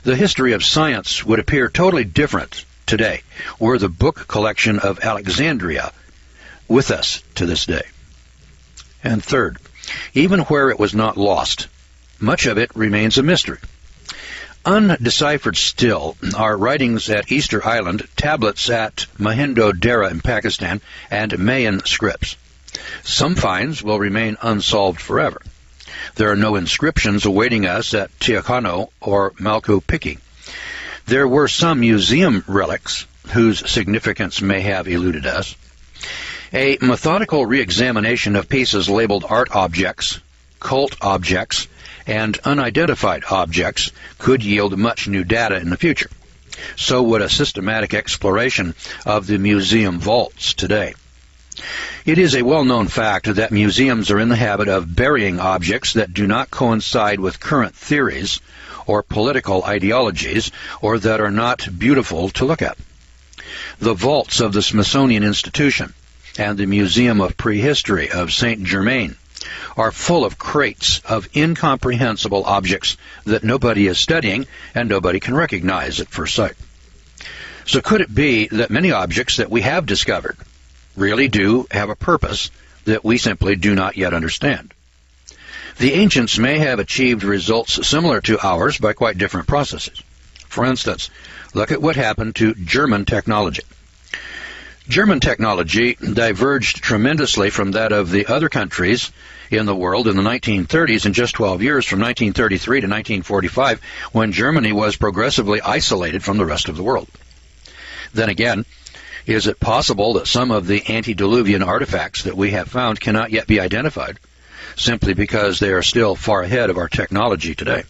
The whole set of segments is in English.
The history of science would appear totally different today were the book collection of Alexandria with us to this day. And third, even where it was not lost, much of it remains a mystery. Undeciphered still are writings at Easter Island, tablets at Mohenjo-Daro in Pakistan, and Mayan scripts. Some finds will remain unsolved forever. There are no inscriptions awaiting us at Tiahuanaco or Malku-Piki. There were some museum relics whose significance may have eluded us. A methodical re-examination of pieces labeled art objects, cult objects, and unidentified objects could yield much new data in the future. So would a systematic exploration of the museum vaults today. It is a well-known fact that museums are in the habit of burying objects that do not coincide with current theories or political ideologies, or that are not beautiful to look at. The vaults of the Smithsonian Institution and the Museum of Prehistory of Saint Germain are full of crates of incomprehensible objects that nobody is studying and nobody can recognize at first sight. So could it be that many objects that we have discovered really do have a purpose that we simply do not yet understand? The ancients may have achieved results similar to ours by quite different processes. For instance, look at what happened to German technology. German technology diverged tremendously from that of the other countries in the world in the 1930s in just 12 years, from 1933 to 1945, when Germany was progressively isolated from the rest of the world. Then again, is it possible that some of the antediluvian artifacts that we have found cannot yet be identified, simply because they are still far ahead of our technology today?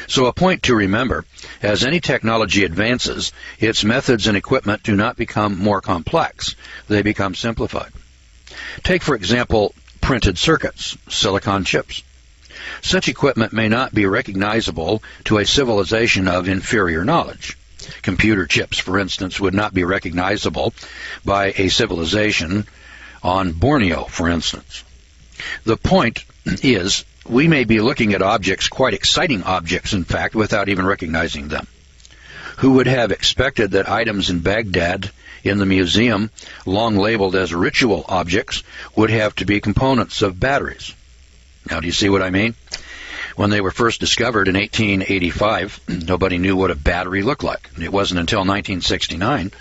So a point to remember, as any technology advances, its methods and equipment do not become more complex, they become simplified. Take, for example, printed circuits, silicon chips. Such equipment may not be recognizable to a civilization of inferior knowledge. Computer chips, for instance, would not be recognizable by a civilization on Borneo, for instance. The point is, we may be looking at objects, quite exciting objects, in fact, without even recognizing them. Who would have expected that items in Baghdad in the museum, long labeled as ritual objects, would have to be components of batteries? Now, do you see what I mean? When they were first discovered in 1885, nobody knew what a battery looked like. It wasn't until 1969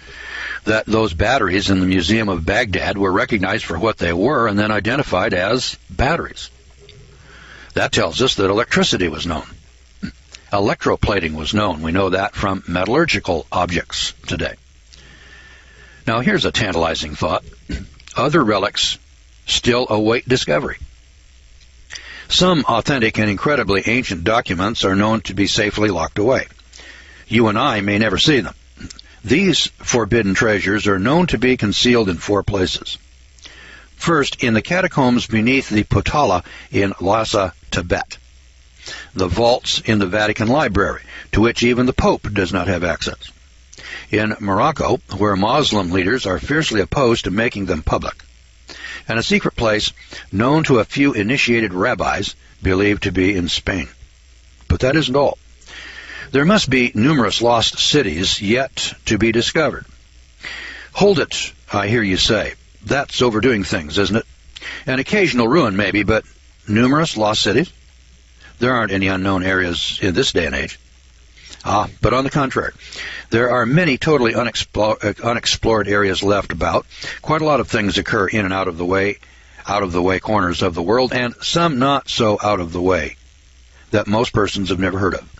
that those batteries in the Museum of Baghdad were recognized for what they were and then identified as batteries. That tells us that electricity was known. Electroplating was known. We know that from metallurgical objects today. Now here's a tantalizing thought. Other relics still await discovery. Some authentic and incredibly ancient documents are known to be safely locked away. You and I may never see them. These forbidden treasures are known to be concealed in 4 places. First, in the catacombs beneath the Potala in Lhasa, Tibet. The vaults in the Vatican Library, to which even the Pope does not have access. In Morocco, where Muslim leaders are fiercely opposed to making them public. And a secret place known to a few initiated rabbis, believed to be in Spain. But that isn't all. There must be numerous lost cities yet to be discovered. Hold it, I hear you say. That's overdoing things, isn't it? An occasional ruin, maybe, but numerous lost cities? There aren't any unknown areas in this day and age. But on the contrary, there are many totally unexplored areas left about. Quite a lot of things occur in and out of the way corners of the world, and some not so out of the way that most persons have never heard of.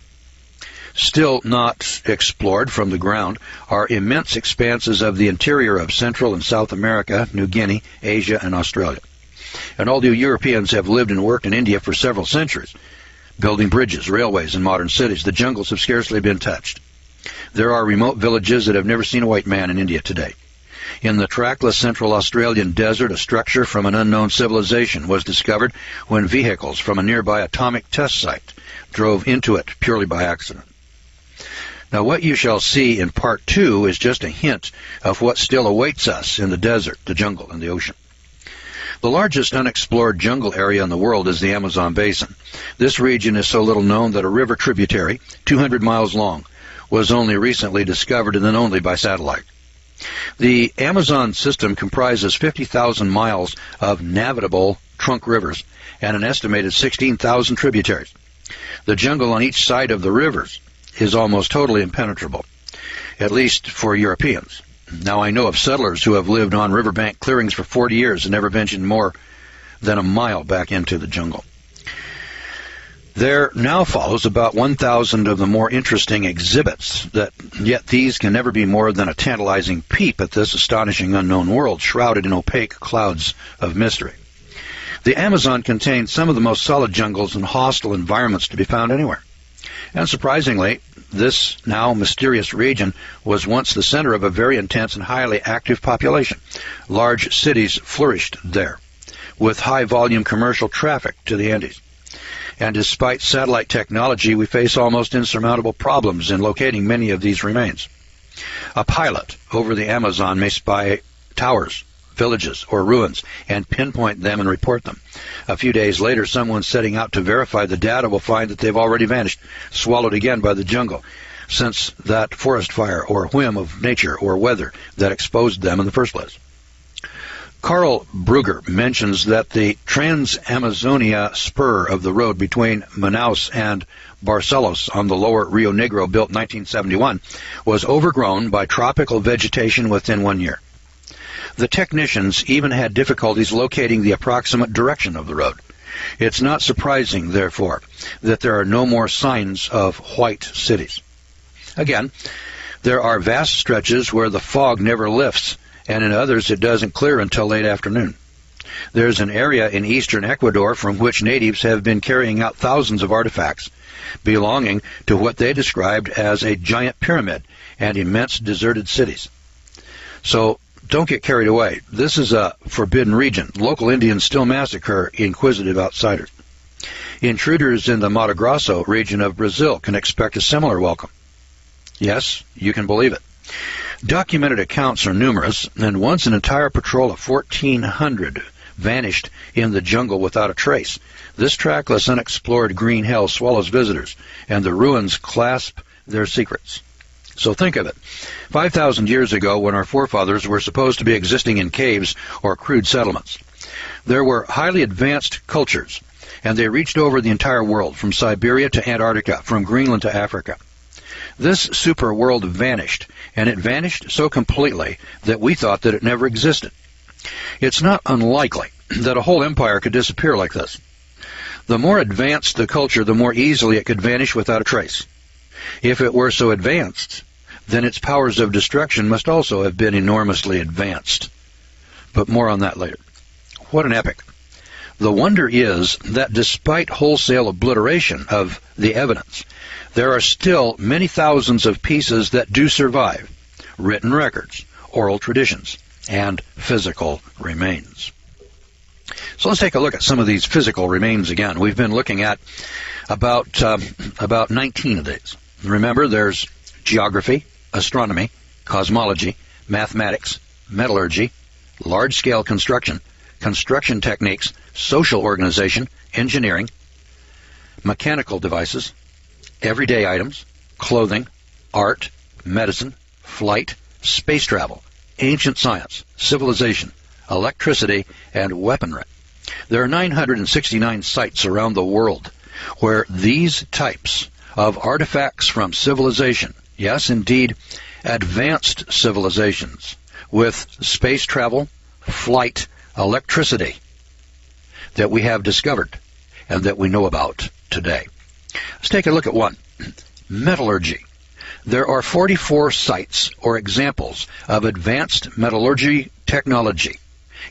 Still not explored from the ground are immense expanses of the interior of Central and South America, New Guinea, Asia, and Australia. And although Europeans have lived and worked in India for several centuries, building bridges, railways, and modern cities, the jungles have scarcely been touched. There are remote villages that have never seen a white man in India today. In the trackless Central Australian desert, a structure from an unknown civilization was discovered when vehicles from a nearby atomic test site drove into it purely by accident. Now, what you shall see in Part 2 is just a hint of what still awaits us in the desert, the jungle, and the ocean. The largest unexplored jungle area in the world is the Amazon basin. This region is so little known that a river tributary, 200 miles long, was only recently discovered, and then only by satellite. The Amazon system comprises 50,000 miles of navigable trunk rivers and an estimated 16,000 tributaries. The jungle on each side of the rivers is almost totally impenetrable, at least for Europeans. Now, I know of settlers who have lived on riverbank clearings for 40 years and never ventured more than a mile back into the jungle. There now follows about 1,000 of the more interesting exhibits, yet these can never be more than a tantalizing peep at this astonishing unknown world shrouded in opaque clouds of mystery. The Amazon contains some of the most solid jungles and hostile environments to be found anywhere. And surprisingly, this now mysterious region was once the center of a very intense and highly active population. Large cities flourished there, with high-volume commercial traffic to the Andes. And despite satellite technology, we face almost insurmountable problems in locating many of these remains. A pilot over the Amazon may spy towers, villages, or ruins and pinpoint them and report them. A few days later, someone setting out to verify the data will find that they've already vanished, swallowed again by the jungle, since that forest fire or whim of nature or weather that exposed them in the first place. Karl Brugger mentions that the Trans-Amazonia spur of the road between Manaus and Barcelos on the lower Rio Negro, built in 1971, was overgrown by tropical vegetation within 1 year. The technicians even had difficulties locating the approximate direction of the road. It's not surprising, therefore, that there are no more signs of white cities. Again, there are vast stretches where the fog never lifts, and in others it doesn't clear until late afternoon. There's an area in eastern Ecuador from which natives have been carrying out thousands of artifacts belonging to what they described as a giant pyramid and immense deserted cities. So don't get carried away. This is a forbidden region. Local Indians still massacre inquisitive outsiders. Intruders in the Mato Grosso region of Brazil can expect a similar welcome. Yes, you can believe it. Documented accounts are numerous, and once an entire patrol of 1,400 vanished in the jungle without a trace. This trackless, unexplored green hell swallows visitors, and the ruins clasp their secrets. So think of it. 5,000 years ago, when our forefathers were supposed to be existing in caves or crude settlements, there were highly advanced cultures, and they reached over the entire world, from Siberia to Antarctica, from Greenland to Africa. This super world vanished, and it vanished so completely that we thought that it never existed. It's not unlikely that a whole empire could disappear like this. The more advanced the culture, the more easily it could vanish without a trace. If it were so advanced, then its powers of destruction must also have been enormously advanced. But more on that later. What an epic. The wonder is that despite wholesale obliteration of the evidence, there are still many thousands of pieces that do survive, written records, oral traditions, and physical remains. So let's take a look at some of these physical remains again. We've been looking at about 19 of these. Remember, there's geography, astronomy, cosmology, mathematics, metallurgy, large-scale construction, construction techniques, social organization, engineering, mechanical devices, everyday items, clothing, art, medicine, flight, space travel, ancient science, civilization, electricity, and weaponry. There are 969 sites around the world where these types of artifacts from civilization, yes, indeed, advanced civilizations, with space travel, flight, electricity, that we have discovered and that we know about today. Let's take a look at one. Metallurgy. There are 44 sites or examples of advanced metallurgy technology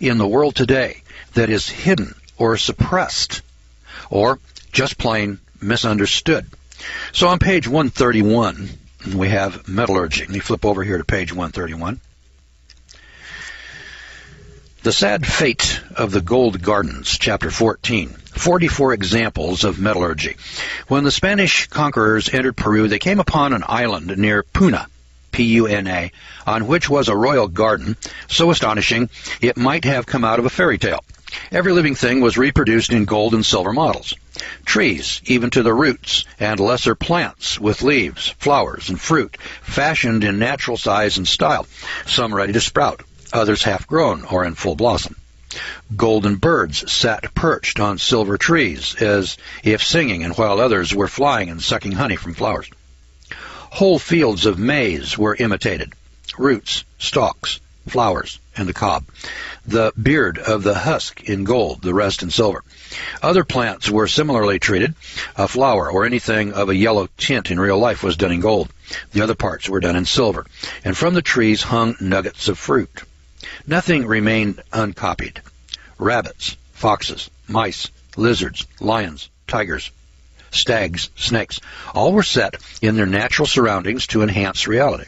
in the world today that is hidden or suppressed or just plain misunderstood. So on page 131, we have metallurgy. Let me flip over here to page 131. The Sad Fate of the Gold Gardens, chapter 14. 44 examples of metallurgy. When the Spanish conquerors entered Peru, they came upon an island near Puna, P-U-N-A, on which was a royal garden, so astonishing it might have come out of a fairy tale. Every living thing was reproduced in gold and silver models. Trees, even to the roots, and lesser plants with leaves, flowers, and fruit, fashioned in natural size and style, some ready to sprout, others half-grown or in full blossom. Golden birds sat perched on silver trees, as if singing, and while others were flying and sucking honey from flowers. Whole fields of maize were imitated, roots, stalks, flowers, and the cob. The beard of the husk in gold, the rest in silver. Other plants were similarly treated. A flower or anything of a yellow tint in real life was done in gold. The other parts were done in silver. And from the trees hung nuggets of fruit. Nothing remained uncopied. Rabbits, foxes, mice, lizards, lions, tigers, stags, snakes, all were set in their natural surroundings to enhance reality.